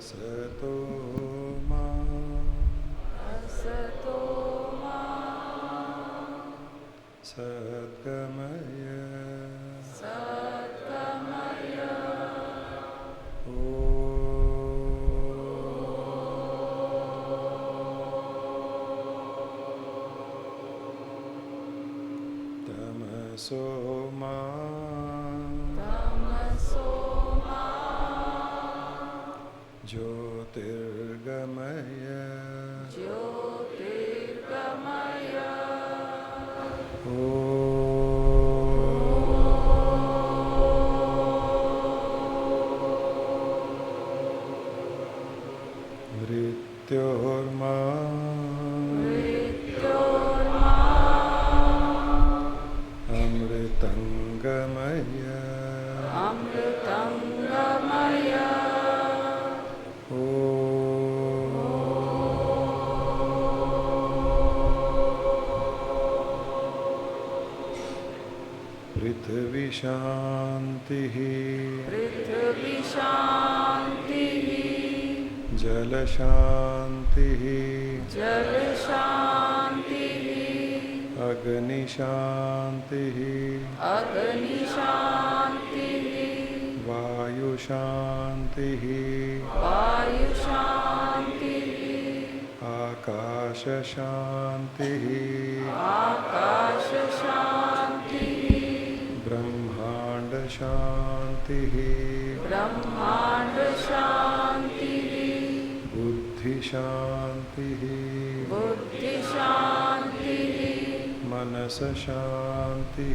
असतो मा सद्गमय तमसो मा ज्योतिर्गमय मृत्योर्मा अमृतंगमय पृथ्वी शांति जल शांति अग्नि शांति वायु शांति आकाश शांति ब्रह्मांड शांति बुद्धि शांति मनस शांति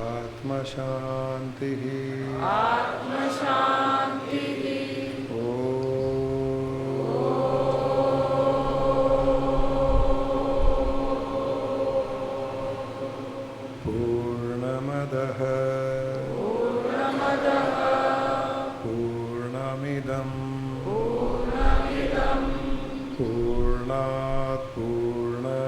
आत्म शांति पूर्णमदः पूर्णमिदं पूर्णात् पूर्णमुदच्यते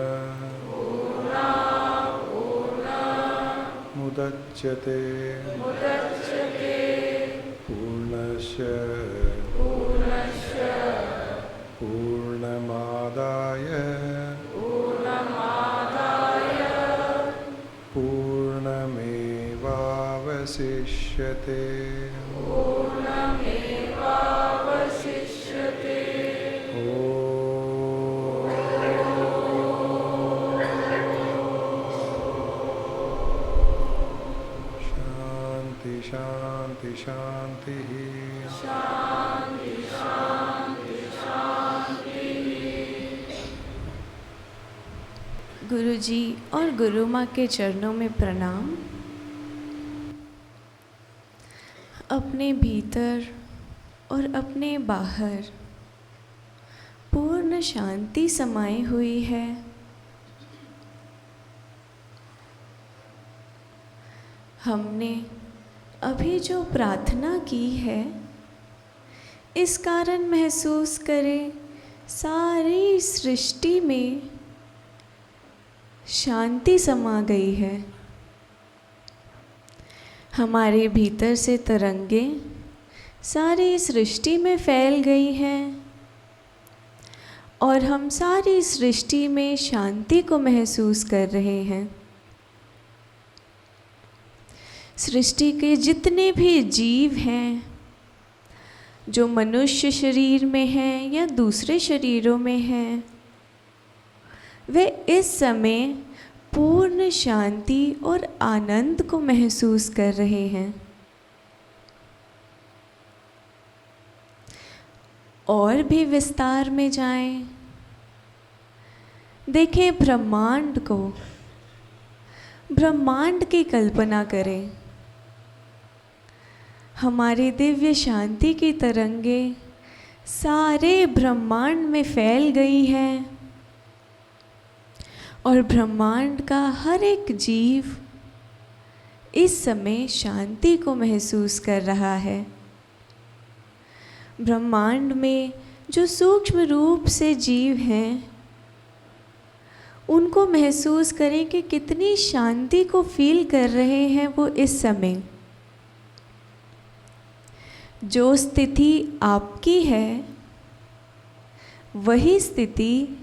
पूर्णस्य पूर्णमादाय पूर्णमेवावशिष्यते शांति शांति शांति गुरु जी और गुरु माँ के चरणों में प्रणाम। अपने भीतर और अपने बाहर पूर्ण शांति समाई हुई है। हमने अभी जो प्रार्थना की है, इस कारण महसूस करें सारी सृष्टि में शांति समा गई है। हमारे भीतर से तरंगें सारी सृष्टि में फैल गई हैं और हम सारी सृष्टि में शांति को महसूस कर रहे हैं। सृष्टि के जितने भी जीव हैं, जो मनुष्य शरीर में हैं या दूसरे शरीरों में हैं, वे इस समय पूर्ण शांति और आनंद को महसूस कर रहे हैं। और भी विस्तार में जाएं, देखें ब्रह्मांड को, ब्रह्मांड की कल्पना करें। हमारी दिव्य शांति की तरंगें सारे ब्रह्मांड में फैल गई हैं और ब्रह्मांड का हर एक जीव इस समय शांति को महसूस कर रहा है। ब्रह्मांड में जो सूक्ष्म रूप से जीव हैं, उनको महसूस करें कि कितनी शांति को फील कर रहे हैं वो इस समय। जो स्थिति आपकी है वही स्थिति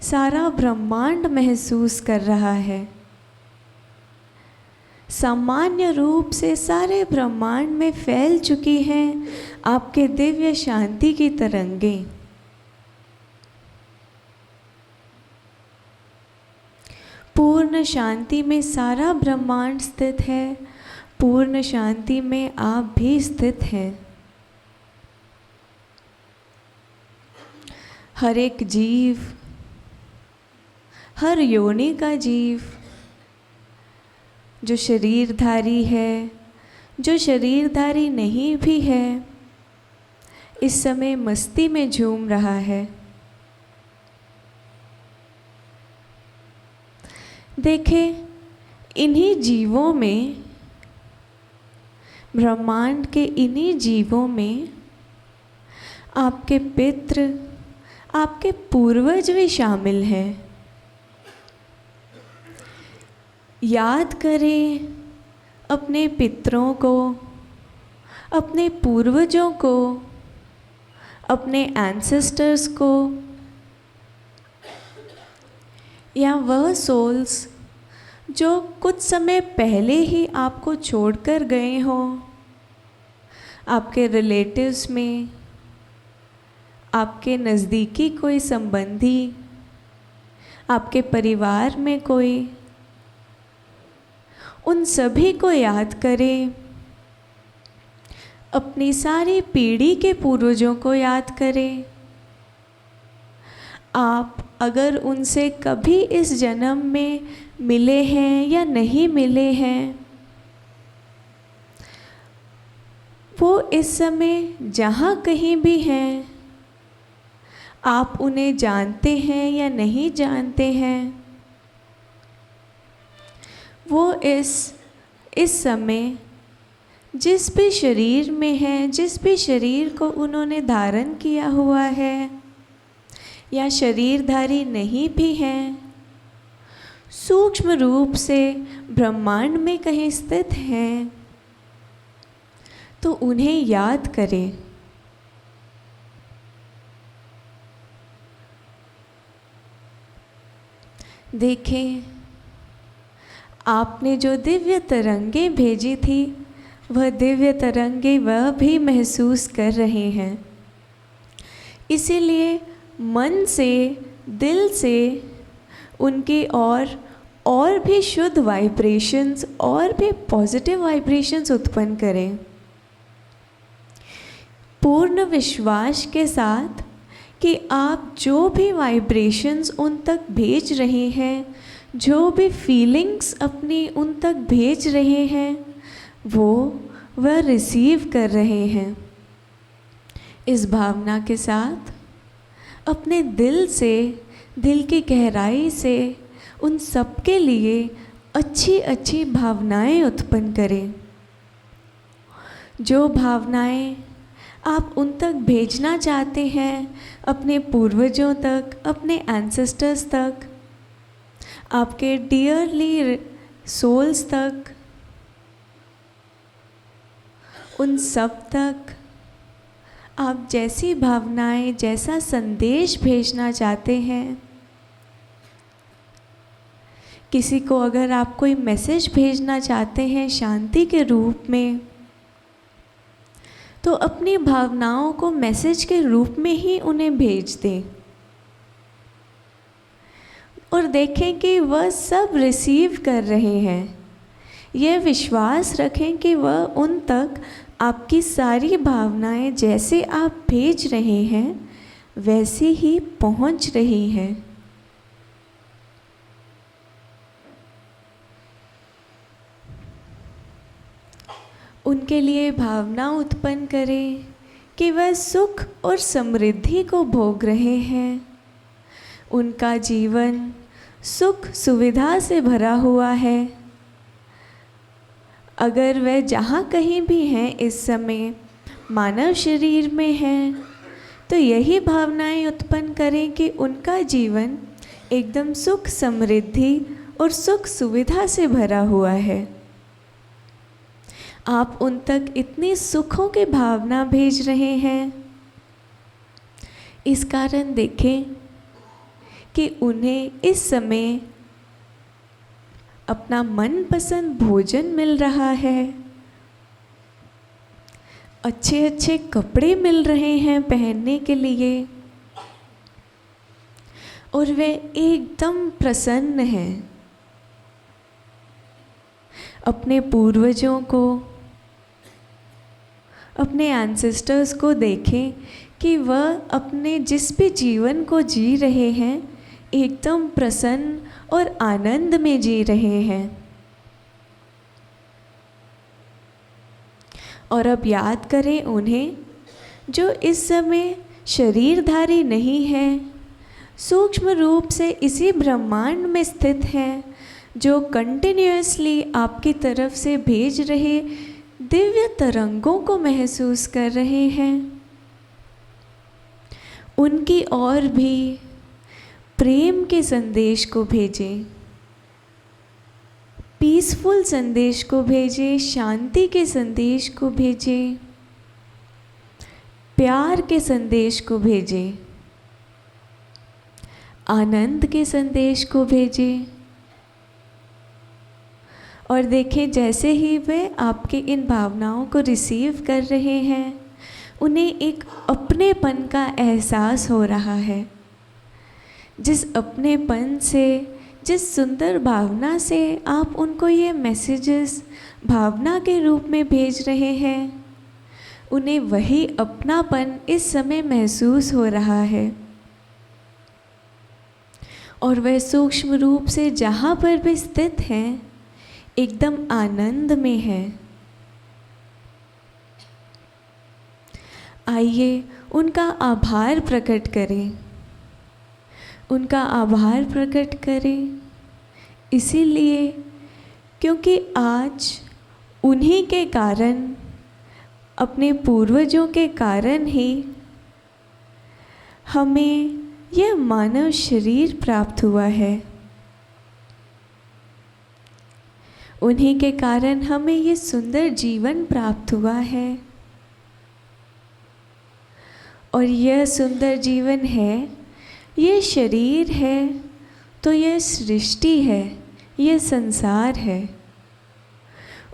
सारा ब्रह्मांड महसूस कर रहा है। सामान्य रूप से सारे ब्रह्मांड में फैल चुकी हैं आपके दिव्य शांति की तरंगें। पूर्ण शांति में सारा ब्रह्मांड स्थित है, पूर्ण शांति में आप भी स्थित हैं। हर एक जीव, हर योनि का जीव, जो शरीरधारी है, जो शरीरधारी नहीं भी है, इस समय मस्ती में झूम रहा है। देखें, इन्हीं जीवों में, ब्रह्मांड के इन्हीं जीवों में आपके पितृ, आपके पूर्वज भी शामिल हैं। याद करें अपने पितरों को, अपने पूर्वजों को, अपने एंसेस्टर्स को, या वह सोल्स जो कुछ समय पहले ही आपको छोड़कर गए हों, आपके रिलेटिव्स में, आपके नज़दीकी कोई संबंधी, आपके परिवार में कोई, उन सभी को याद करें। अपनी सारी पीढ़ी के पूर्वजों को याद करें। आप अगर उनसे कभी इस जन्म में मिले हैं या नहीं मिले हैं, वो इस समय जहाँ कहीं भी हैं, आप उन्हें जानते हैं या नहीं जानते हैं, वो इस समय जिस भी शरीर में हैं, जिस भी शरीर को उन्होंने धारण किया हुआ है, या शरीरधारी नहीं भी हैं, सूक्ष्म रूप से ब्रह्मांड में कहीं स्थित हैं, तो उन्हें याद करें। देखें, आपने जो दिव्य तरंगें भेजी थी, वह दिव्य तरंगें वह भी महसूस कर रहे हैं। इसीलिए मन से, दिल से उनकी और भी शुद्ध वाइब्रेशंस, और भी पॉजिटिव वाइब्रेशंस उत्पन्न करें। पूर्ण विश्वास के साथ कि आप जो भी वाइब्रेशंस उन तक भेज रहे हैं, जो भी फीलिंग्स अपनी उन तक भेज रहे हैं, वह रिसीव कर रहे हैं। इस भावना के साथ अपने दिल से, दिल की गहराई से उन सब के लिए अच्छी अच्छी भावनाएं उत्पन्न करें। जो भावनाएं आप उन तक भेजना चाहते हैं, अपने पूर्वजों तक, अपने एंसेस्टर्स तक, आपके डियरली सोल्स तक, उन सब तक आप जैसी भावनाएं, जैसा संदेश भेजना चाहते हैं। किसी को अगर आप कोई मैसेज भेजना चाहते हैं शांति के रूप में, तो अपनी भावनाओं को मैसेज के रूप में ही उन्हें भेज दें, और देखें कि वह सब रिसीव कर रहे हैं। यह विश्वास रखें कि वह उन तक आपकी सारी भावनाएं जैसे आप भेज रहे हैं, वैसी ही पहुंच रही हैं। उनके लिए भावना उत्पन्न करें कि वह सुख और समृद्धि को भोग रहे हैं। उनका जीवन सुख सुविधा से भरा हुआ है। अगर वह जहाँ कहीं भी हैं इस समय मानव शरीर में हैं, तो यही भावनाएं उत्पन्न करें कि उनका जीवन एकदम सुख समृद्धि और सुख सुविधा से भरा हुआ है। आप उन तक इतनी सुखों की भावना भेज रहे हैं। इस कारण देखें कि उन्हें इस समय अपना मनपसंद भोजन मिल रहा है, अच्छे अच्छे कपड़े मिल रहे हैं पहनने के लिए, और वे एकदम प्रसन्न हैं। अपने पूर्वजों को, अपने एंसेस्टर्स को देखें कि वह अपने जिस भी जीवन को जी रहे हैं एकदम प्रसन्न और आनंद में जी रहे हैं। और अब याद करें उन्हें जो इस समय शरीरधारी नहीं है, सूक्ष्म रूप से इसी ब्रह्मांड में स्थित हैं, जो कंटिन्यूअसली आपकी तरफ से भेज रहे दिव्य तरंगों को महसूस कर रहे हैं। उनकी ओर भी प्रेम के संदेश को भेजें, पीसफुल संदेश को भेजें, शांति के संदेश को भेजें, प्यार के संदेश को भेजें, आनंद के संदेश को भेजें। और देखें जैसे ही वे आपके इन भावनाओं को रिसीव कर रहे हैं, उन्हें एक अपनेपन का एहसास हो रहा है। जिस अपनेपन से, जिस सुंदर भावना से आप उनको ये मैसेजेस भावना के रूप में भेज रहे हैं, उन्हें वही अपनापन इस समय महसूस हो रहा है। और वह सूक्ष्म रूप से जहाँ पर भी स्थित हैं एकदम आनंद में है। आइए उनका आभार प्रकट करें, उनका आभार प्रकट करें इसीलिए क्योंकि आज उन्हीं के कारण, अपने पूर्वजों के कारण ही हमें यह मानव शरीर प्राप्त हुआ है। उन्हीं के कारण हमें ये सुंदर जीवन प्राप्त हुआ है। और यह सुंदर जीवन है, ये शरीर है, तो यह सृष्टि है, यह संसार है।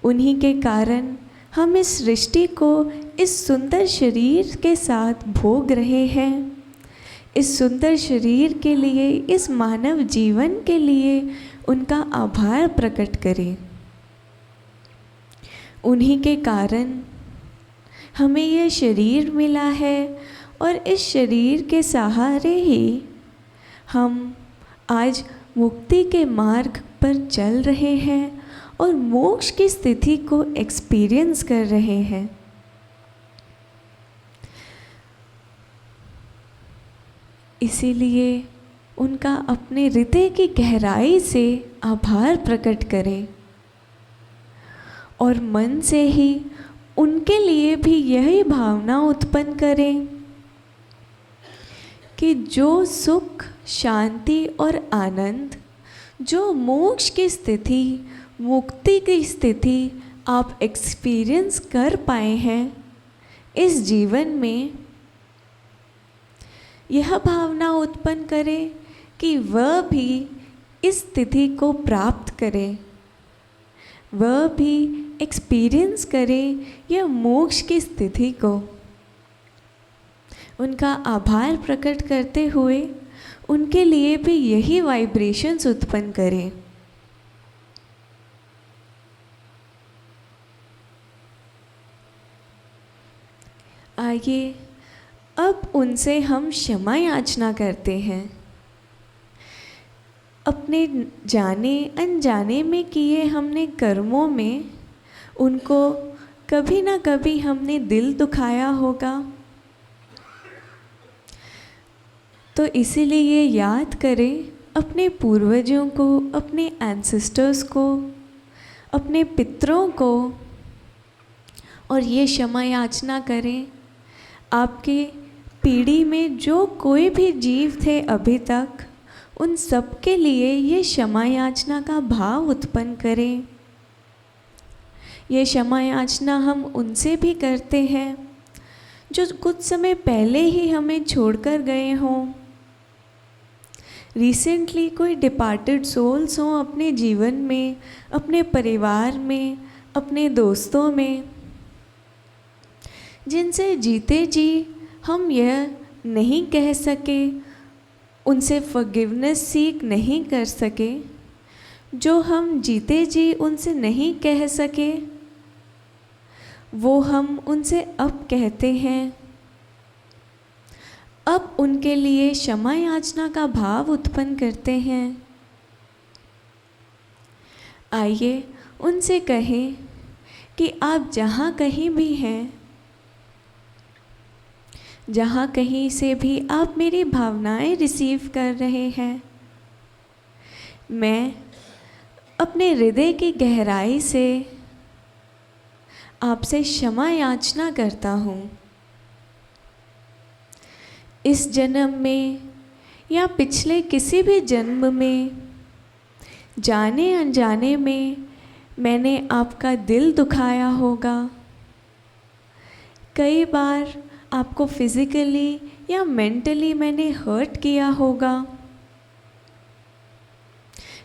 उन्हीं के कारण हम इस सृष्टि को इस सुंदर शरीर के साथ भोग रहे हैं। इस सुंदर शरीर के लिए, इस मानव जीवन के लिए उनका आभार प्रकट करें। उन्हीं के कारण हमें यह शरीर मिला है और इस शरीर के सहारे ही हम आज मुक्ति के मार्ग पर चल रहे हैं और मोक्ष की स्थिति को एक्सपीरियंस कर रहे हैं। इसीलिए उनका अपने हृदय की गहराई से आभार प्रकट करें और मन से ही उनके लिए भी यही भावना उत्पन्न करें कि जो सुख, शांति और आनंद, जो मोक्ष की स्थिति, मुक्ति की स्थिति आप एक्सपीरियंस कर पाए हैं इस जीवन में, यह भावना उत्पन्न करें कि वह भी इस स्थिति को प्राप्त करें, वह भी एक्सपीरियंस करें यह मोक्ष की स्थिति को। उनका आभार प्रकट करते हुए उनके लिए भी यही वाइब्रेशंस उत्पन्न करें। आइए अब उनसे हम क्षमा याचना करते हैं। अपने जाने अनजाने में किए हमने कर्मों में उनको कभी ना कभी हमने दिल दुखाया होगा, तो इसीलिए याद करें अपने पूर्वजों को, अपने एंसेस्टर्स को, अपने पितरों को, और ये क्षमा याचना करें आपके पीढ़ी में जो कोई भी जीव थे अभी तक, उन सब के लिए ये क्षमा याचना का भाव उत्पन्न करें ये क्षमा याचना हम उनसे भी करते हैं जो कुछ समय पहले ही हमें छोड़कर गए हों। रिसेंटली कोई डिपार्टेड सोल्स हों अपने जीवन में, अपने परिवार में, अपने दोस्तों में, जिनसे जीते जी हम यह नहीं कह सके, उनसे फॉरगिवनेस सीख नहीं कर सके, जो हम जीते जी उनसे नहीं कह सके, वो हम उनसे अब कहते हैं। अब उनके लिए क्षमा याचना का भाव उत्पन्न करते हैं। आइए उनसे कहें कि आप जहाँ कहीं भी हैं, जहाँ कहीं से भी आप मेरी भावनाएं रिसीव कर रहे हैं, मैं अपने हृदय की गहराई से आपसे क्षमा याचना करता हूँ। इस जन्म में या पिछले किसी भी जन्म में जाने अनजाने में मैंने आपका दिल दुखाया होगा। कई बार आपको फिज़िकली या मेंटली मैंने हर्ट किया होगा।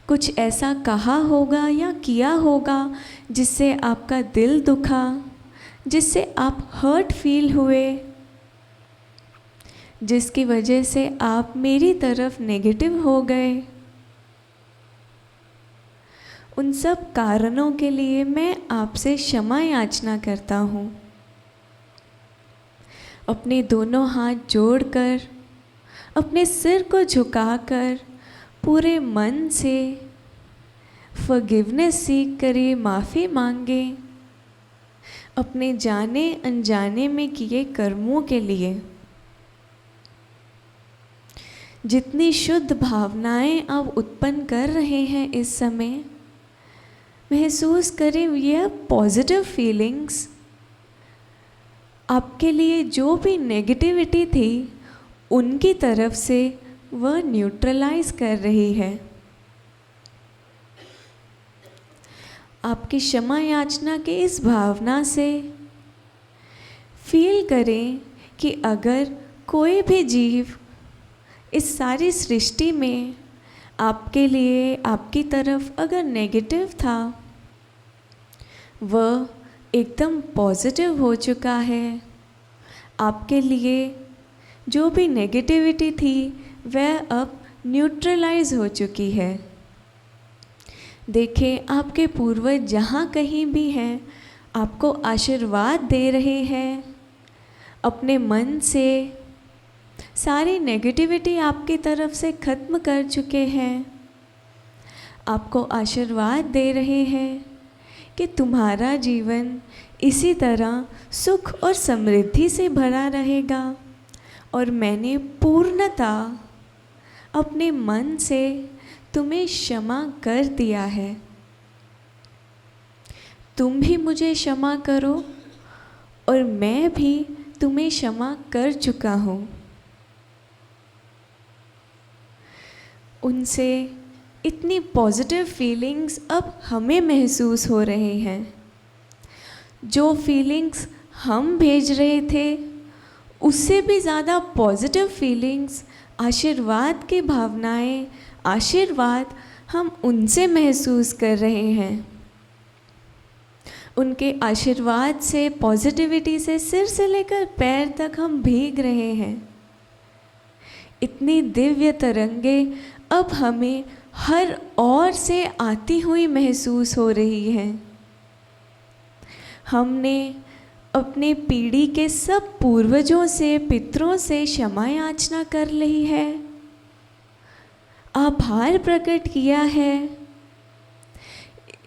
कुछ ऐसा कहा होगा या किया होगा जिससे आपका दिल दुखा, जिससे आप हर्ट फील हुए, जिसकी वजह से आप मेरी तरफ नेगेटिव हो गए। उन सब कारणों के लिए मैं आपसे क्षमा याचना करता हूँ। अपने दोनों हाथ जोड़कर, अपने सिर को झुकाकर पूरे मन से फॉरगिवनेस सीख करें, माफ़ी मांगे अपने जाने अनजाने में किए कर्मों के लिए। जितनी शुद्ध भावनाएं आप उत्पन्न कर रहे हैं इस समय, महसूस करें यह पॉजिटिव फीलिंग्स आपके लिए जो भी नेगेटिविटी थी उनकी तरफ से वह न्यूट्रलाइज कर रही है। आपकी क्षमा याचना के इस भावना से फील करें कि अगर कोई भी जीव इस सारी सृष्टि में आपके लिए, आपकी तरफ अगर नेगेटिव था, वह एकदम पॉजिटिव हो चुका है। आपके लिए जो भी नेगेटिविटी थी वह अब न्यूट्रलाइज हो चुकी है। देखें, आपके पूर्वज जहाँ कहीं भी हैं आपको आशीर्वाद दे रहे हैं। अपने मन से सारी नेगेटिविटी आपकी तरफ से ख़त्म कर चुके हैं। आपको आशीर्वाद दे रहे हैं कि तुम्हारा जीवन इसी तरह सुख और समृद्धि से भरा रहेगा और मैंने पूर्णतः अपने मन से तुम्हें क्षमा कर दिया है। तुम भी मुझे क्षमा करो और मैं भी तुम्हें क्षमा कर चुका हूँ। उनसे इतनी पॉजिटिव फीलिंग्स अब हमें महसूस हो रहे हैं। जो फीलिंग्स हम भेज रहे थे उससे भी ज़्यादा पॉजिटिव फीलिंग्स, आशीर्वाद की भावनाएं, आशीर्वाद हम उनसे महसूस कर रहे हैं। उनके आशीर्वाद से, पॉजिटिविटी से सिर से लेकर पैर तक हम भीग रहे हैं। इतनी दिव्य तरंगे अब हमें हर ओर से आती हुई महसूस हो रही हैं। हमने अपने पीढ़ी के सब पूर्वजों से, पितरों से क्षमा याचना कर ली है, आभार प्रकट किया है।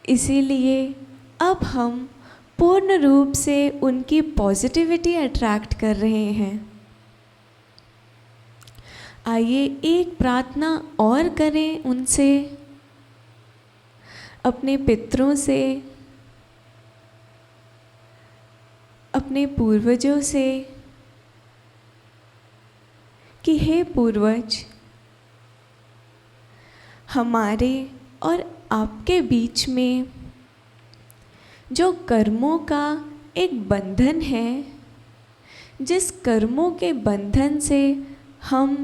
इसीलिए अब हम पूर्ण रूप से उनकी पॉजिटिविटी अट्रैक्ट कर रहे हैं। आइए एक प्रार्थना और करें उनसे, अपने पितरों से, अपने पूर्वजों से कि हे पूर्वज, हमारे और आपके बीच में जो कर्मों का एक बंधन है, जिस कर्मों के बंधन से हम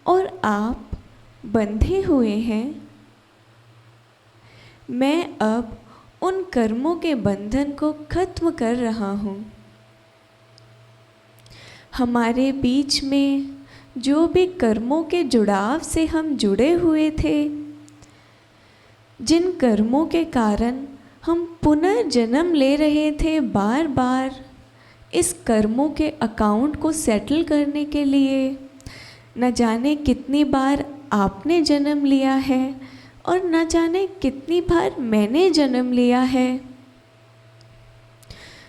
और आप बंधे हुए हैं, मैं अब उन कर्मों के बंधन को खत्म कर रहा हूँ। हमारे बीच में जो भी कर्मों के जुड़ाव से हम जुड़े हुए थे, जिन कर्मों के कारण हम पुनर्जन्म ले रहे थे बार बार इस कर्मों के अकाउंट को सेटल करने के लिए, न जाने कितनी बार आपने जन्म लिया है और न जाने कितनी बार मैंने जन्म लिया है,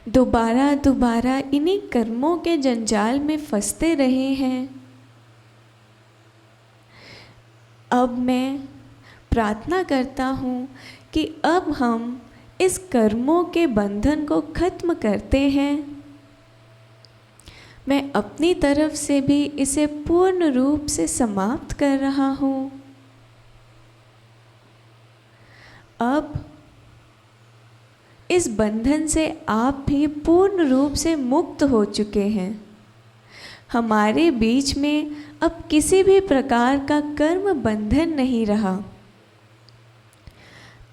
दोबारा दोबारा इन्हीं कर्मों के जंजाल में फंसते रहे हैं। अब मैं प्रार्थना करता हूँ कि अब हम इस कर्मों के बंधन को खत्म करते हैं। मैं अपनी तरफ से भी इसे पूर्ण रूप से समाप्त कर रहा हूँ। अब इस बंधन से आप भी पूर्ण रूप से मुक्त हो चुके हैं। हमारे बीच में अब किसी भी प्रकार का कर्म बंधन नहीं रहा।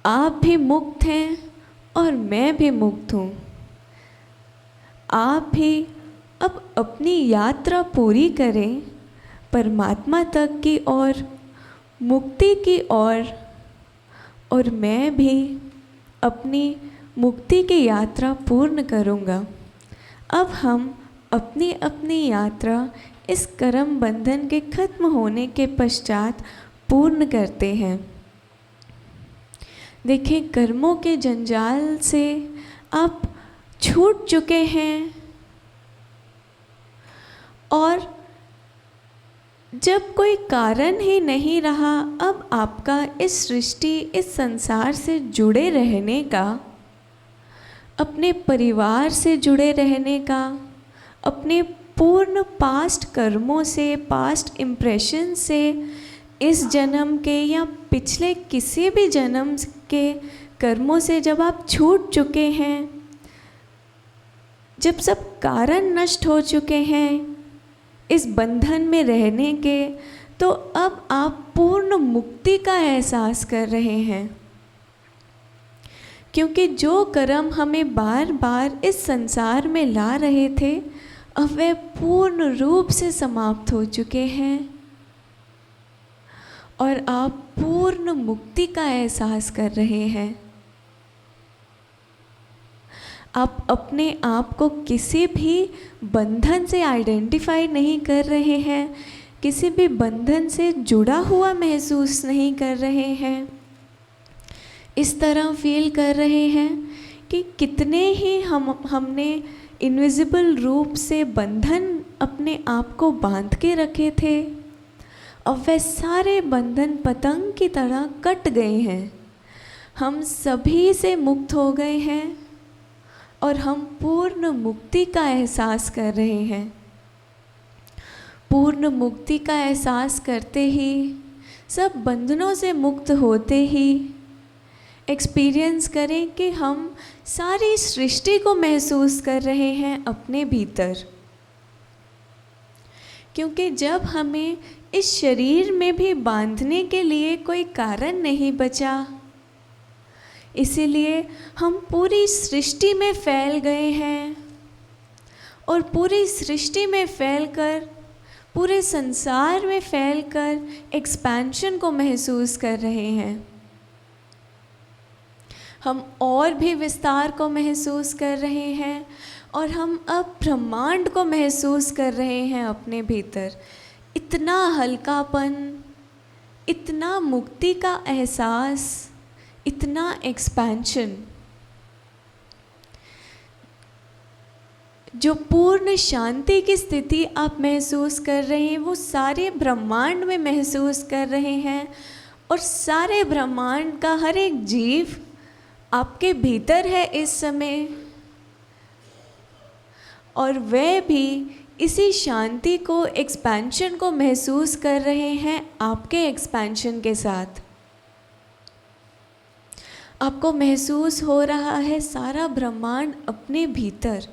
आप भी मुक्त हैं और मैं भी मुक्त हूँ। आप भी अब अपनी यात्रा पूरी करें परमात्मा तक की ओर, मुक्ति की ओर, और मैं भी अपनी मुक्ति की यात्रा पूर्ण करूँगा। अब हम अपनी अपनी यात्रा इस कर्म बंधन के खत्म होने के पश्चात पूर्ण करते हैं। देखिए, कर्मों के जंजाल से आप छूट चुके हैं और जब कोई कारण ही नहीं रहा अब आपका इस सृष्टि, इस संसार से जुड़े रहने का, अपने परिवार से जुड़े रहने का, अपने पूर्ण पास्ट कर्मों से, पास्ट इम्प्रेशन से, इस जन्म के या पिछले किसी भी जन्म के कर्मों से जब आप छूट चुके हैं, जब सब कारण नष्ट हो चुके हैं इस बंधन में रहने के, तो अब आप पूर्ण मुक्ति का एहसास कर रहे हैं। क्योंकि जो कर्म हमें बार बार इस संसार में ला रहे थे, अब वे पूर्ण रूप से समाप्त हो चुके हैं और आप पूर्ण मुक्ति का एहसास कर रहे हैं। आप अपने आप को किसी भी बंधन से आइडेंटिफाई नहीं कर रहे हैं, किसी भी बंधन से जुड़ा हुआ महसूस नहीं कर रहे हैं। इस तरह फील कर रहे हैं कि कितने ही हमने इनविजिबल रूप से बंधन अपने आप को बांध के रखे थे, अब वे सारे बंधन पतंग की तरह कट गए हैं। हम सभी से मुक्त हो गए हैं और हम पूर्ण मुक्ति का एहसास कर रहे हैं। पूर्ण मुक्ति का एहसास करते ही, सब बंधनों से मुक्त होते ही एक्सपीरियंस करें कि हम सारी सृष्टि को महसूस कर रहे हैं अपने भीतर। क्योंकि जब हमें इस शरीर में भी बांधने के लिए कोई कारण नहीं बचा, इसीलिए हम पूरी सृष्टि में फैल गए हैं और पूरी सृष्टि में फैलकर, पूरे संसार में फैलकर एक्सपेंशन को महसूस कर रहे हैं। हम और भी विस्तार को महसूस कर रहे हैं और हम अब ब्रह्मांड को महसूस कर रहे हैं अपने भीतर। इतना हल्कापन, इतना मुक्ति का एहसास, इतना एक्सपेंशन, जो पूर्ण शांति की स्थिति आप महसूस कर रहे हैं वो सारे ब्रह्मांड में महसूस कर रहे हैं। और सारे ब्रह्मांड का हर एक जीव आपके भीतर है इस समय, और वह भी इसी शांति को, एक्सपेंशन को महसूस कर रहे हैं आपके एक्सपेंशन के साथ। आपको महसूस हो रहा है सारा ब्रह्मांड अपने भीतर।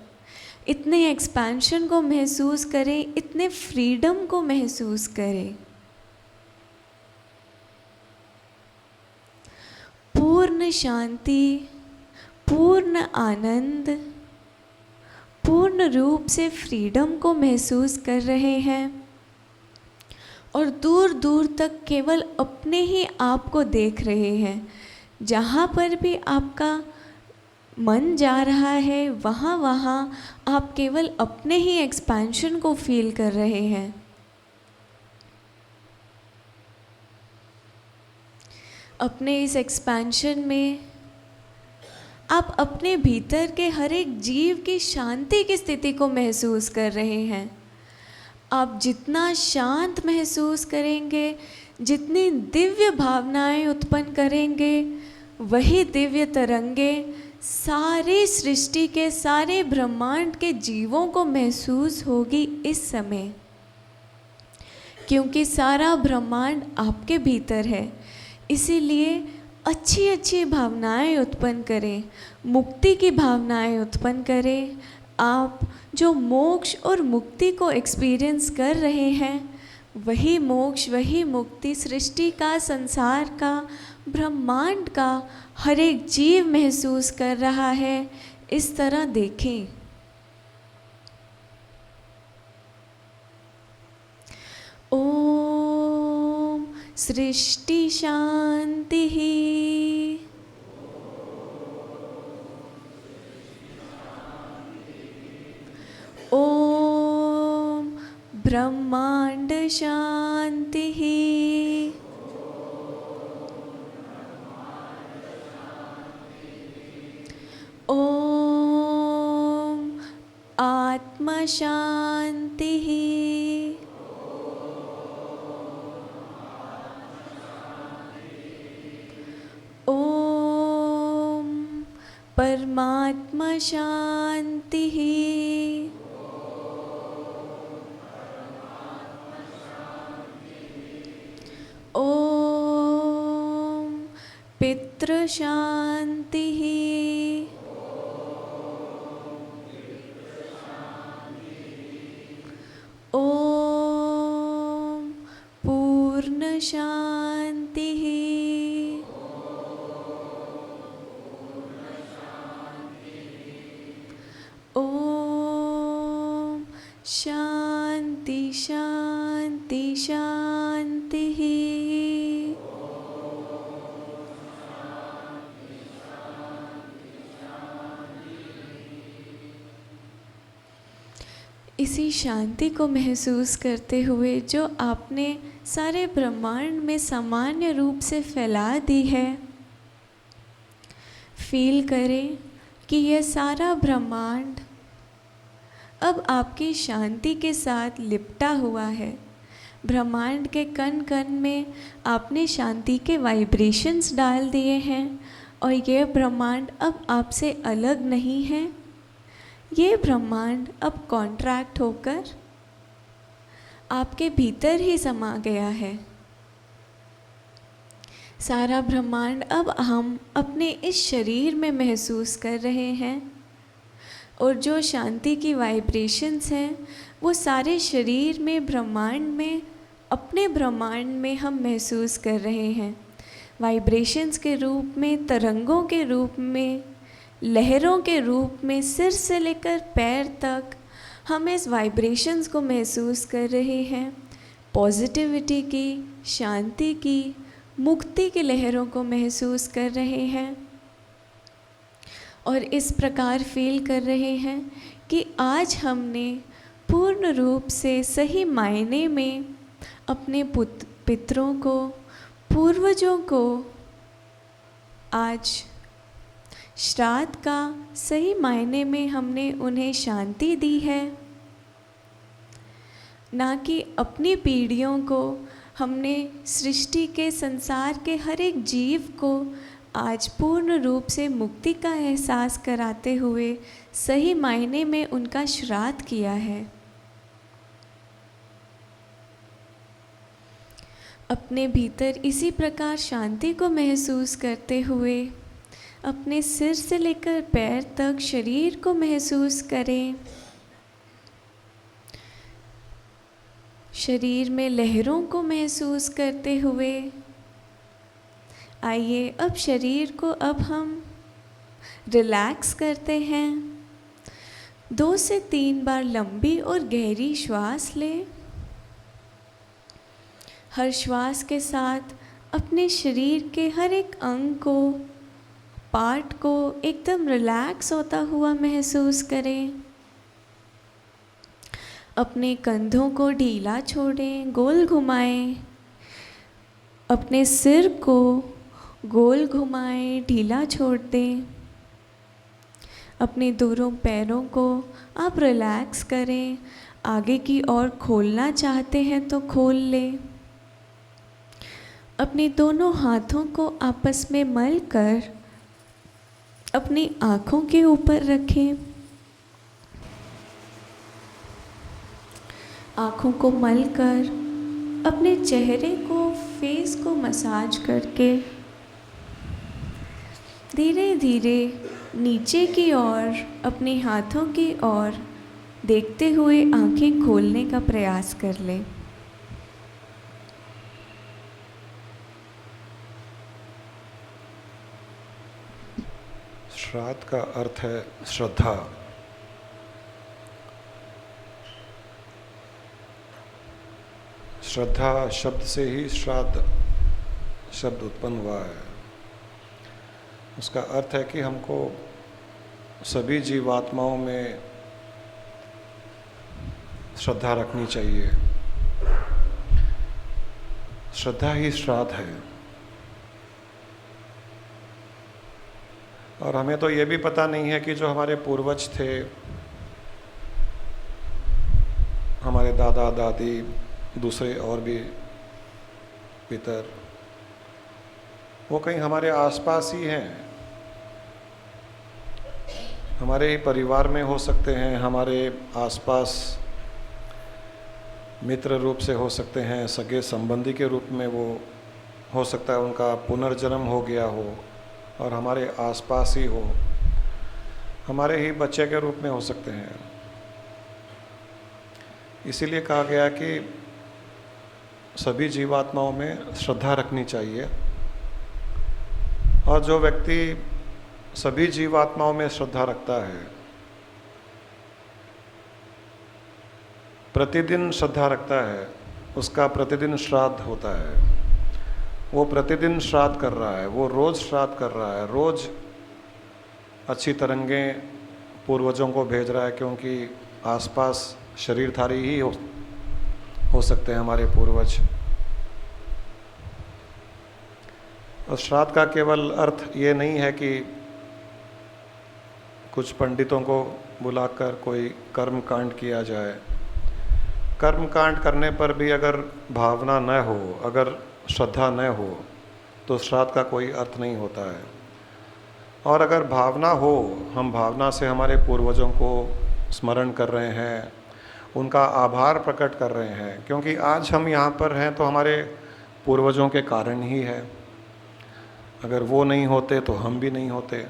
इतने एक्सपेंशन को महसूस करें, इतने फ्रीडम को महसूस करें। पूर्ण शांति, पूर्ण आनंद, पूर्ण रूप से फ्रीडम को महसूस कर रहे हैं और दूर दूर तक केवल अपने ही आप को देख रहे हैं। जहाँ पर भी आपका मन जा रहा है वहाँ वहाँ आप केवल अपने ही एक्सपेंशन को फील कर रहे हैं। अपने इस एक्सपेंशन में आप अपने भीतर के हर एक जीव की शांति की स्थिति को महसूस कर रहे हैं। आप जितना शांत महसूस करेंगे, जितनी दिव्य भावनाएं उत्पन्न करेंगे, वही दिव्य तरंगे सारी सृष्टि के, सारे ब्रह्मांड के जीवों को महसूस होगी इस समय। क्योंकि सारा ब्रह्मांड आपके भीतर है, इसीलिए अच्छी अच्छी भावनाएं उत्पन्न करें, मुक्ति की भावनाएं उत्पन्न करें। आप जो मोक्ष और मुक्ति को एक्सपीरियंस कर रहे हैं, वही मोक्ष, वही मुक्ति सृष्टि का, संसार का, ब्रह्मांड का हर एक जीव महसूस कर रहा है। इस तरह देखें। ओम सृष्टि शांति। ओम ब्रह्मांड शांति। ओम आत्मा शांति। ओम परमात्मा शांति। ओम पितृ शांति। ओम पूर्ण शांति। ओम शांति शांति शांति। इसी शांति को महसूस करते हुए जो आपने सारे ब्रह्मांड में सामान्य रूप से फैला दी है, फील करें कि यह सारा ब्रह्मांड अब आपकी शांति के साथ लिपटा हुआ है। ब्रह्मांड के कण कण में आपने शांति के वाइब्रेशंस डाल दिए हैं और यह ब्रह्मांड अब आपसे अलग नहीं है। ये ब्रह्मांड अब कॉन्ट्रैक्ट होकर आपके भीतर ही समा गया है। सारा ब्रह्मांड अब हम अपने इस शरीर में महसूस कर रहे हैं और जो शांति की वाइब्रेशंस हैं वो सारे शरीर में, ब्रह्मांड में, अपने ब्रह्मांड में हम महसूस कर रहे हैं। वाइब्रेशंस के रूप में, तरंगों के रूप में, लहरों के रूप में, सिर से लेकर पैर तक हम इस वाइब्रेशंस को महसूस कर रहे हैं। पॉजिटिविटी की, शांति की, मुक्ति की लहरों को महसूस कर रहे हैं और इस प्रकार फील कर रहे हैं कि आज हमने पूर्ण रूप से, सही मायने में अपने पितरों को, पूर्वजों को आज श्राद्ध का सही मायने में हमने उन्हें शांति दी है। ना कि अपनी पीढ़ियों को हमने सृष्टि के, संसार के हर एक जीव को आज पूर्ण रूप से मुक्ति का एहसास कराते हुए सही मायने में उनका श्राद्ध किया है। अपने भीतर इसी प्रकार शांति को महसूस करते हुए अपने सिर से लेकर पैर तक शरीर को महसूस करें। शरीर में लहरों को महसूस करते हुए आइए अब शरीर को अब हम रिलैक्स करते हैं। 2 से 3 बार लंबी और गहरी श्वास लें। हर श्वास के साथ अपने शरीर के हर एक अंग को, पार्ट को एकदम रिलैक्स होता हुआ महसूस करें। अपने कंधों को ढीला छोड़ें, गोल घुमाएं। अपने सिर को गोल घुमाएं, ढीला छोड़ दें। अपने दोनों पैरों को आप रिलैक्स करें। आगे की ओर खोलना चाहते हैं तो खोल लें। अपने दोनों हाथों को आपस में मल कर अपनी आँखों के ऊपर रखें। आँखों को मल कर अपने चेहरे को, फेस को मसाज करके धीरे धीरे नीचे की ओर, अपने हाथों की ओर देखते हुए आँखें खोलने का प्रयास कर लें। श्राद्ध का अर्थ है श्रद्धा। श्रद्धा शब्द से ही श्राद्ध शब्द उत्पन्न हुआ है। उसका अर्थ है कि हमको सभी जीवात्माओं में श्रद्धा रखनी चाहिए। श्रद्धा ही श्राद्ध है। और हमें तो ये भी पता नहीं है कि जो हमारे पूर्वज थे, हमारे दादा दादी, दूसरे और भी पितर, वो कहीं हमारे आसपास ही हैं। हमारे ही परिवार में हो सकते हैं, हमारे आसपास मित्र रूप से हो सकते हैं, सगे संबंधी के रूप में वो हो सकता है उनका पुनर्जन्म हो गया हो और हमारे आसपास ही हो, हमारे ही बच्चे के रूप में हो सकते हैं। इसीलिए कहा गया कि सभी जीवात्माओं में श्रद्धा रखनी चाहिए। और जो व्यक्ति सभी जीवात्माओं में श्रद्धा रखता है, प्रतिदिन श्रद्धा रखता है, उसका प्रतिदिन श्राद्ध होता है। वो प्रतिदिन श्राद्ध कर रहा है, वो रोज़ श्राद्ध कर रहा है, रोज़ अच्छी तरंगें पूर्वजों को भेज रहा है, क्योंकि आसपास शरीरधारी ही हो सकते हैं हमारे पूर्वज। और श्राद्ध का केवल अर्थ ये नहीं है कि कुछ पंडितों को बुलाकर कोई कर्म कांड किया जाए। कर्म कांड करने पर भी अगर भावना न हो, अगर श्रद्धा न हो, तो श्राद्ध का कोई अर्थ नहीं होता है। और अगर भावना हो, हम भावना से हमारे पूर्वजों को स्मरण कर रहे हैं, उनका आभार प्रकट कर रहे हैं, क्योंकि आज हम यहाँ पर हैं तो हमारे पूर्वजों के कारण ही है। अगर वो नहीं होते तो हम भी नहीं होते।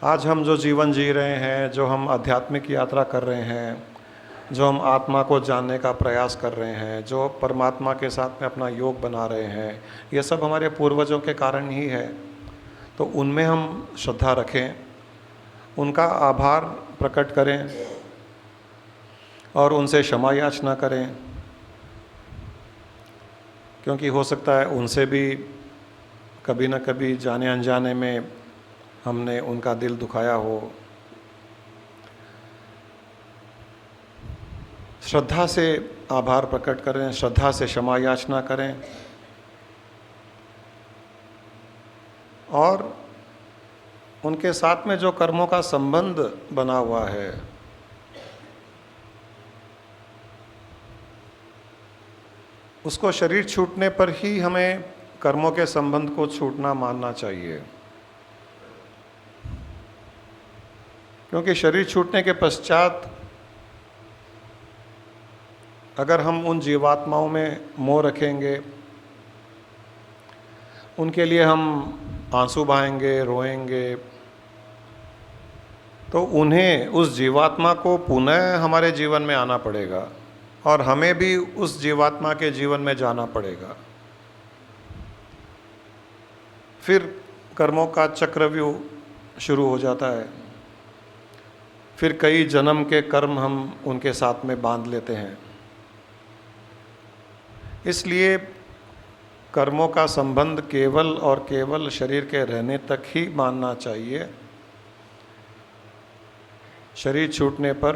आज हम जो जीवन जी रहे हैं, जो हम आध्यात्मिक यात्रा कर रहे हैं, जो हम आत्मा को जानने का प्रयास कर रहे हैं, जो परमात्मा के साथ में अपना योग बना रहे हैं, ये सब हमारे पूर्वजों के कारण ही है। तो उनमें हम श्रद्धा रखें, उनका आभार प्रकट करें और उनसे क्षमा याचना करें, क्योंकि हो सकता है उनसे भी कभी न कभी जाने अनजाने में हमने उनका दिल दुखाया हो। श्रद्धा से आभार प्रकट करें, श्रद्धा से क्षमा याचना करें और उनके साथ में जो कर्मों का संबंध बना हुआ है, उसको शरीर छूटने पर ही हमें कर्मों के संबंध को छूटना मानना चाहिए। क्योंकि शरीर छूटने के पश्चात अगर हम उन जीवात्माओं में मोह रखेंगे, उनके लिए हम आंसू बहाएंगे, रोएंगे, तो उन्हें, उस जीवात्मा को पुनः हमारे जीवन में आना पड़ेगा और हमें भी उस जीवात्मा के जीवन में जाना पड़ेगा। फिर कर्मों का चक्रव्यूह शुरू हो जाता है। फिर कई जन्म के कर्म हम उनके साथ में बांध लेते हैं। इसलिए कर्मों का संबंध केवल और केवल शरीर के रहने तक ही मानना चाहिए। शरीर छूटने पर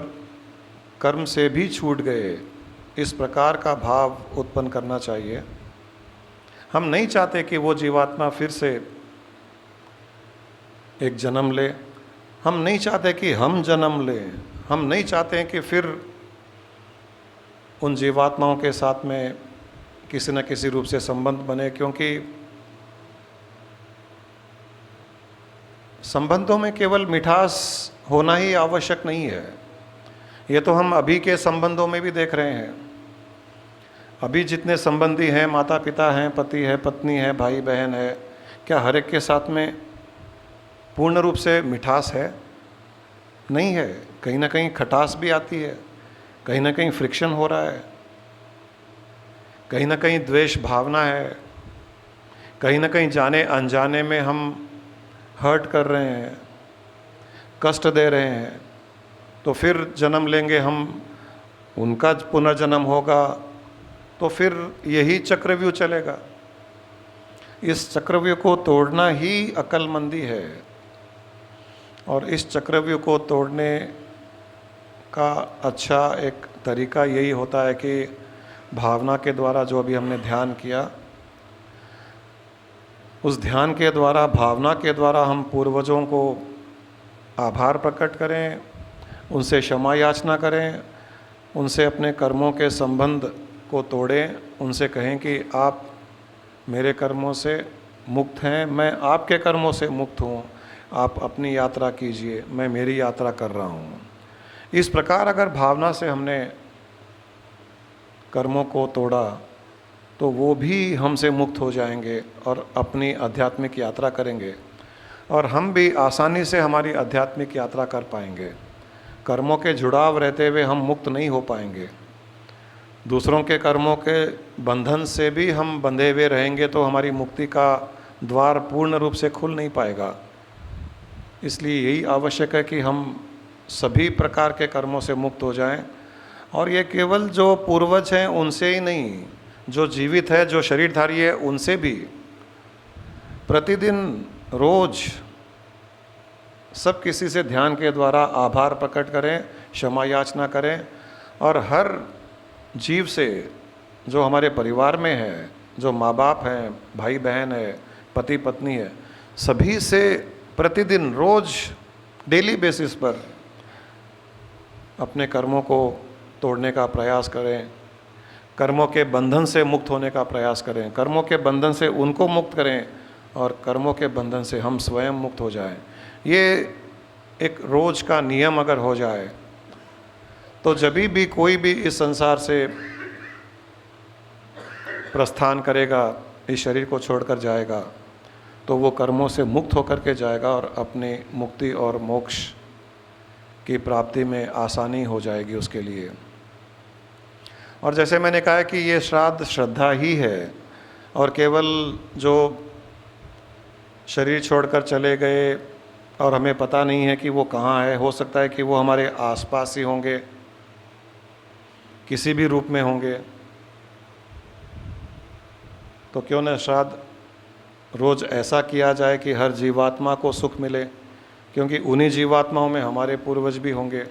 कर्म से भी छूट गए, इस प्रकार का भाव उत्पन्न करना चाहिए। हम नहीं चाहते कि वो जीवात्मा फिर से एक जन्म ले, हम नहीं चाहते कि हम जन्म लें, हम नहीं चाहते हैं कि फिर उन जीवात्माओं के साथ में किसी न किसी रूप से संबंध बने, क्योंकि संबंधों में केवल मिठास होना ही आवश्यक नहीं है। ये तो हम अभी के संबंधों में भी देख रहे हैं। अभी जितने संबंधी हैं, माता पिता हैं, पति है, पत्नी है, भाई बहन है, क्या हर एक के साथ में पूर्ण रूप से मिठास है? नहीं है। कहीं ना कहीं खटास भी आती है, कहीं ना कहीं फ्रिक्शन हो रहा है, कहीं ना कहीं द्वेष भावना है, कहीं ना कहीं जाने अनजाने में हम हर्ट कर रहे हैं, कष्ट दे रहे हैं। तो फिर जन्म लेंगे हम, उनका पुनर्जन्म होगा, तो फिर यही चक्रव्यूह चलेगा। इस चक्रव्यूह को तोड़ना ही अक्लमंदी है। और इस चक्रव्यूह को तोड़ने का अच्छा एक तरीका यही होता है कि भावना के द्वारा, जो अभी हमने ध्यान किया, उस ध्यान के द्वारा, भावना के द्वारा हम पूर्वजों को आभार प्रकट करें, उनसे क्षमा याचना करें, उनसे अपने कर्मों के संबंध को तोड़ें, उनसे कहें कि आप मेरे कर्मों से मुक्त हैं, मैं आपके कर्मों से मुक्त हूँ, आप अपनी यात्रा कीजिए, मैं मेरी यात्रा कर रहा हूँ। इस प्रकार अगर भावना से हमने कर्मों को तोड़ा तो वो भी हमसे मुक्त हो जाएंगे और अपनी आध्यात्मिक यात्रा करेंगे, और हम भी आसानी से हमारी आध्यात्मिक यात्रा कर पाएंगे। कर्मों के जुड़ाव रहते हुए हम मुक्त नहीं हो पाएंगे। दूसरों के कर्मों के बंधन से भी हम बंधे हुए रहेंगे तो हमारी मुक्ति का द्वार पूर्ण रूप से खुल नहीं पाएगा। इसलिए यही आवश्यक है कि हम सभी प्रकार के कर्मों से मुक्त हो जाएं, और ये केवल जो पूर्वज हैं उनसे ही नहीं, जो जीवित है, जो शरीरधारी है, उनसे भी प्रतिदिन रोज सब किसी से ध्यान के द्वारा आभार प्रकट करें, क्षमा याचना करें, और हर जीव से, जो हमारे परिवार में है, जो माँ बाप हैं, भाई बहन है, पति पत्नी है, सभी से प्रतिदिन रोज डेली बेसिस पर अपने कर्मों को तोड़ने का प्रयास करें, कर्मों के बंधन से मुक्त होने का प्रयास करें, कर्मों के बंधन से उनको मुक्त करें और कर्मों के बंधन से हम स्वयं मुक्त हो जाएं। ये एक रोज का नियम अगर हो जाए तो जब भी कोई भी इस संसार से प्रस्थान करेगा, इस शरीर को छोड़कर जाएगा, तो वो कर्मों से मुक्त होकर के जाएगा और अपनी मुक्ति और मोक्ष की प्राप्ति में आसानी हो जाएगी उसके लिए। और जैसे मैंने कहा कि ये श्राद्ध श्रद्धा ही है, और केवल जो शरीर छोड़कर चले गए और हमें पता नहीं है कि वो कहाँ है, हो सकता है कि वो हमारे आसपास ही होंगे, किसी भी रूप में होंगे, तो क्यों न श्राद्ध रोज़ ऐसा किया जाए कि हर जीवात्मा को सुख मिले, क्योंकि उन्हीं जीवात्माओं में हमारे पूर्वज भी होंगे।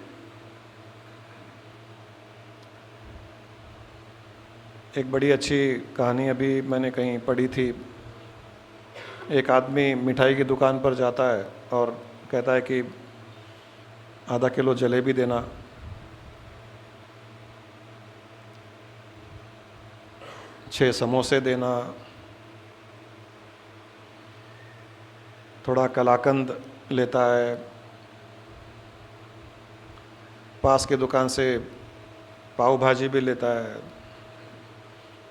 एक बड़ी अच्छी कहानी अभी मैंने कहीं पढ़ी थी। एक आदमी मिठाई की दुकान पर जाता है और कहता है कि आधा किलो जलेबी देना। छः समोसे देना, थोड़ा कलाकंद लेता है, पास की दुकान से पाव भाजी भी लेता है,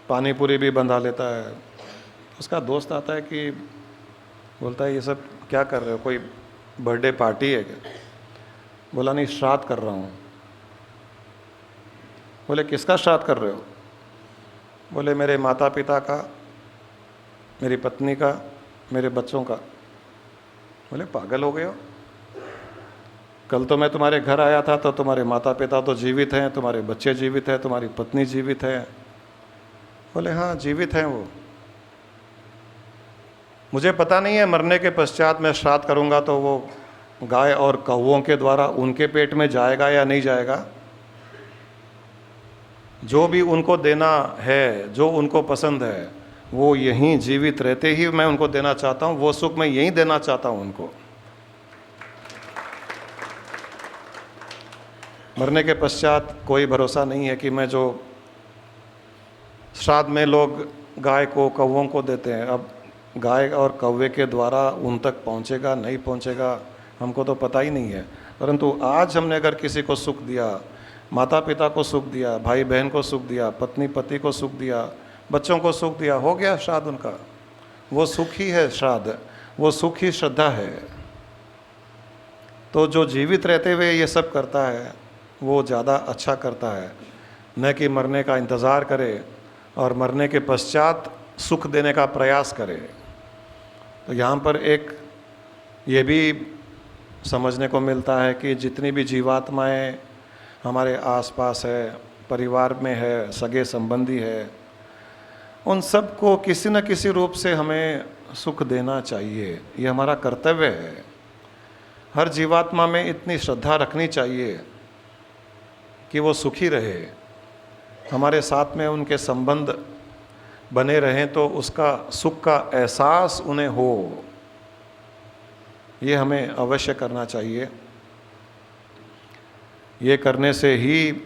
पानी पूरी भी बंधा लेता है। उसका दोस्त आता है कि बोलता है ये सब क्या कर रहे हो, कोई बर्थडे पार्टी है क्या? बोला नहीं, श्राद्ध कर रहा हूँ। बोले किसका श्राद्ध कर रहे हो? बोले मेरे माता पिता का, मेरी पत्नी का, मेरे बच्चों का। बोले पागल हो गए हो? कल तो मैं तुम्हारे घर आया था तो तुम्हारे माता पिता तो जीवित हैं, तुम्हारे बच्चे जीवित हैं, तुम्हारी पत्नी जीवित है। बोले हाँ जीवित हैं वो। मुझे पता नहीं है मरने के पश्चात मैं श्राद्ध करूँगा तो वो गाय और कौवों के द्वारा उनके पेट में जाएगा या नहीं जाएगा। जो भी उनको देना है, जो उनको पसंद है, वो यहीं जीवित रहते ही मैं उनको देना चाहता हूँ, वो सुख मैं यहीं देना चाहता हूँ उनको। मरने के पश्चात कोई भरोसा नहीं है कि मैं जो श्राद्ध में लोग गाय को कौवों को देते हैं, अब गाय और कौवे के द्वारा उन तक पहुँचेगा नहीं पहुँचेगा हमको तो पता ही नहीं है। परंतु आज हमने अगर किसी को सुख दिया, माता पिता को सुख दिया, भाई बहन को सुख दिया, पत्नी पति को सुख दिया, बच्चों को सुख दिया, हो गया श्राद्ध उनका। वो सुख ही है श्राद्ध, वो सुख ही श्रद्धा है। तो जो जीवित रहते हुए ये सब करता है वो ज़्यादा अच्छा करता है, न कि मरने का इंतज़ार करे और मरने के पश्चात सुख देने का प्रयास करे। तो यहाँ पर एक ये भी समझने को मिलता है कि जितनी भी जीवात्माएं हमारे आसपास है, परिवार में है, सगे संबंधी है, उन सबको किसी न किसी रूप से हमें सुख देना चाहिए। ये हमारा कर्तव्य है। हर जीवात्मा में इतनी श्रद्धा रखनी चाहिए कि वो सुखी रहे, हमारे साथ में उनके संबंध बने रहें तो उसका सुख का एहसास उन्हें हो। ये हमें अवश्य करना चाहिए। ये करने से ही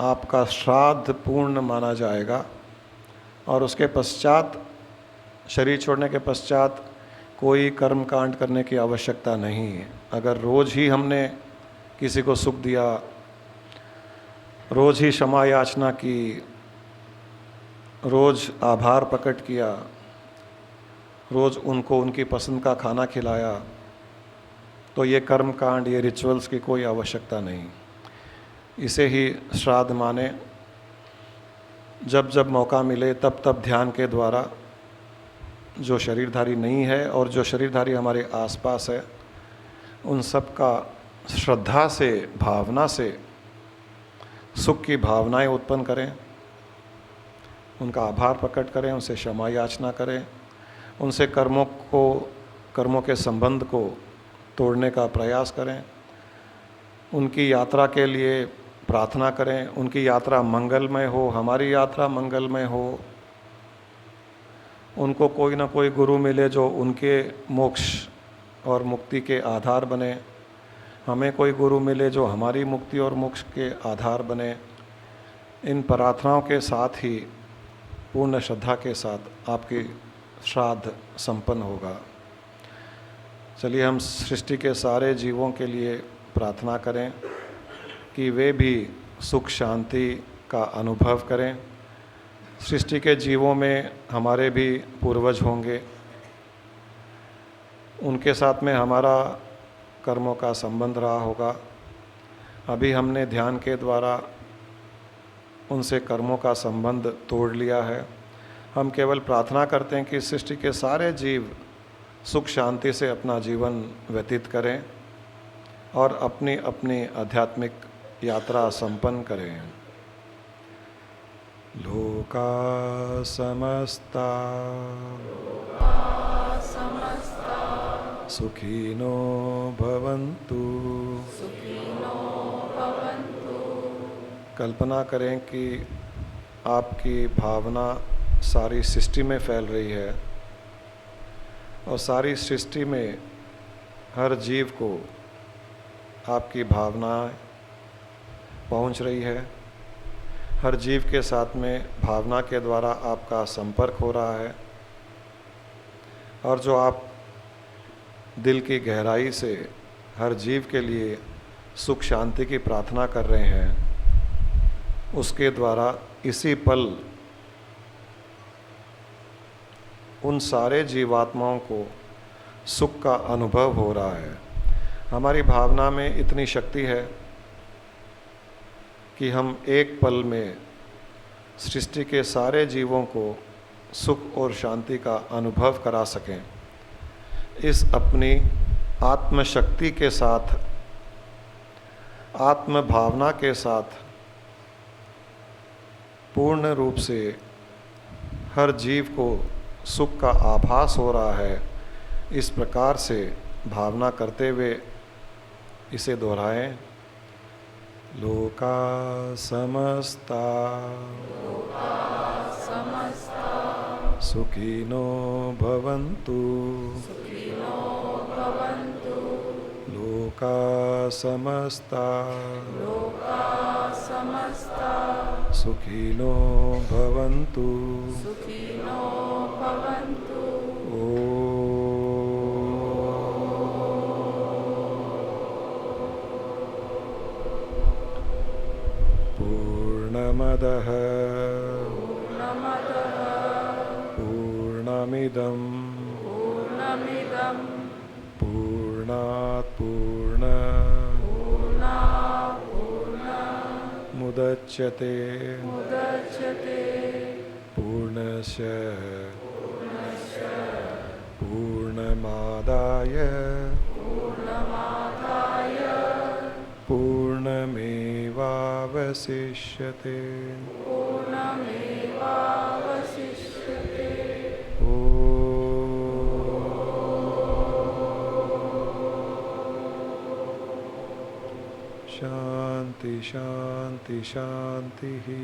आपका श्राद्ध पूर्ण माना जाएगा और उसके पश्चात, शरीर छोड़ने के पश्चात कोई कर्म कांड करने की आवश्यकता नहीं है। अगर रोज़ ही हमने किसी को सुख दिया, रोज़ ही क्षमा याचना की, रोज़ आभार प्रकट किया, रोज़ उनको उनकी पसंद का खाना खिलाया, तो ये कर्म कांड, ये रिचुअल्स की कोई आवश्यकता नहीं। इसे ही श्राद्ध माने। जब जब मौका मिले तब तब ध्यान के द्वारा जो शरीरधारी नहीं है और जो शरीरधारी हमारे आसपास है, उन सब का श्रद्धा से, भावना से सुख की भावनाएं उत्पन्न करें, उनका आभार प्रकट करें, उनसे क्षमा याचना करें, उनसे कर्मों के संबंध को तोड़ने का प्रयास करें, उनकी यात्रा के लिए प्रार्थना करें, उनकी यात्रा मंगलमय हो, हमारी यात्रा मंगलमय हो। उनको कोई ना कोई गुरु मिले जो उनके मोक्ष और मुक्ति के आधार बने, हमें कोई गुरु मिले जो हमारी मुक्ति और मोक्ष के आधार बने। इन प्रार्थनाओं के साथ ही पूर्ण श्रद्धा के साथ आपकी श्राद्ध संपन्न होगा। चलिए हम सृष्टि के सारे जीवों के लिए प्रार्थना करें कि वे भी सुख शांति का अनुभव करें। सृष्टि के जीवों में हमारे भी पूर्वज होंगे, उनके साथ में हमारा कर्मों का संबंध रहा होगा। अभी हमने ध्यान के द्वारा उनसे कर्मों का संबंध तोड़ लिया है। हम केवल प्रार्थना करते हैं कि सृष्टि के सारे जीव सुख शांति से अपना जीवन व्यतीत करें और अपनी अपनी आध्यात्मिक यात्रा संपन्न करें। लोका समस्ता सुखिनो भवन्तु। कल्पना करें कि आपकी भावना सारी सृष्टि में फैल रही है और सारी सृष्टि में हर जीव को आपकी भावना पहुंच रही है। हर जीव के साथ में भावना के द्वारा आपका संपर्क हो रहा है और जो आप दिल की गहराई से हर जीव के लिए सुख शांति की प्रार्थना कर रहे हैं, उसके द्वारा इसी पल उन सारे जीवात्माओं को सुख का अनुभव हो रहा है। हमारी भावना में इतनी शक्ति है कि हम एक पल में सृष्टि के सारे जीवों को सुख और शांति का अनुभव करा सकें। इस अपनी आत्मशक्ति के साथ, आत्म भावना के साथ पूर्ण रूप से हर जीव को सुख का आभास हो रहा है। इस प्रकार से भावना करते हुए इसे दोहराएं। लोका समस्ता सुखिनो भवन्तु लोका समस्ता सुखिनो भवन्तु पूर्णमदः पूर्णमिदं पूर्णात् मुदच्यते पूर्णस्य पूर्णमादाय पूर्णमेवावशिष्यते। शांति शांति शांति ही।